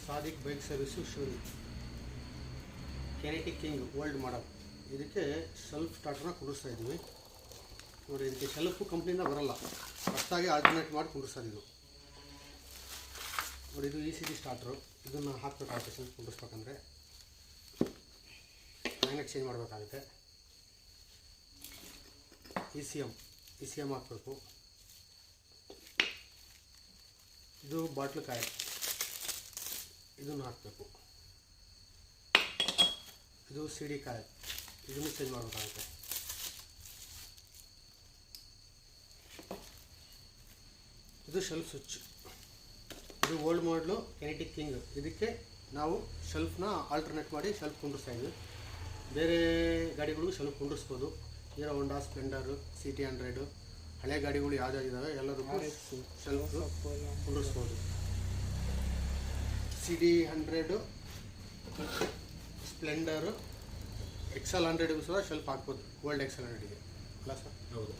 Sadiq bike service showroom kinetic king old model. ಇದಕ್ಕೆ shelf ಸ್ಟಾರ್ಟರ್ನ ಕುಂಡಿಸ್ತಾ ಇದ್ದೀವಿ ನೋಡಿ. ಇದಕ್ಕೆ ಶೆಲ್ಫು ಕಂಪ್ನಿಯಿಂದ ಬರೋಲ್ಲ, ಹೊಸದಾಗಿ ಆಲ್ಟರ್ನೇಟ್ ಮಾಡಿ ಕುಂಡಿಸ್ತಾರೆ ಇದು ನೋಡಿ. ಇದು ECG ಸ್ಟಾರ್ಟ್ರು, ಇದನ್ನು ಹಾಕಬೇಕಾಗುತ್ತೆ. ಶೆಲ್ಫ್ ಕುಂಡಿಸ್ಬೇಕಂದ್ರೆ ಮ್ಯಾಗ್ನೆಟ್ ಚೇಂಜ್ ಮಾಡಬೇಕಾಗುತ್ತೆ. ECM ಹಾಕಬೇಕು. ಇದು ಬಾಟ್ಲು ಕಾಯಿಲ್, ಇದನ್ನು ಹಾಕಬೇಕು. ಇದು CD ಕಾಯಿಲ್, ಇದನ್ನು ಚೇಂಜ್ ಮಾಡಬೇಕಾಗುತ್ತೆ. ಇದು ಶೆಲ್ಫ್ ಸ್ವಿಚ್. ಇದು ಓಲ್ಡ್ ಮಾಡಲು ಕೆನೆಟಿಕ್ ಕಿಂಗ್. ಇದಕ್ಕೆ ನಾವು ಶೆಲ್ಫ್ನ ಆಲ್ಟರ್ನೇಟ್ ಮಾಡಿ ಶೆಲ್ಫ್ ಕುಂಡಿಸ್ತಾ ಇದ್ವಿ. ಬೇರೆ ಗಾಡಿಗಳಿಗೂ ಶೆಲ್ಫ್ ಕುಂಡಿಸ್ಬೋದು. ಹೀರೋ ಹೋಂಡಾ, ಸ್ಪ್ಲೆಂಡರು, CT 100 ಹಳೆ ಗಾಡಿಗಳು ಯಾವುದಾಗಿದ್ದಾವೆ ಎಲ್ಲದಕ್ಕೂ ಶೆಲ್ಫ್ ಕುಂಡಿಸ್ಬೋದು. CD 100, ಸ್ಪ್ಲೆಂಡರು, XL 100ಗೂ ಸಹ ಶೆಲ್ಫ್ ಹಾಕ್ಬೋದು. ಓಲ್ಡ್ XL 100ಗೆ ಅಲ್ಲ ಸರ್? ಹೌದು.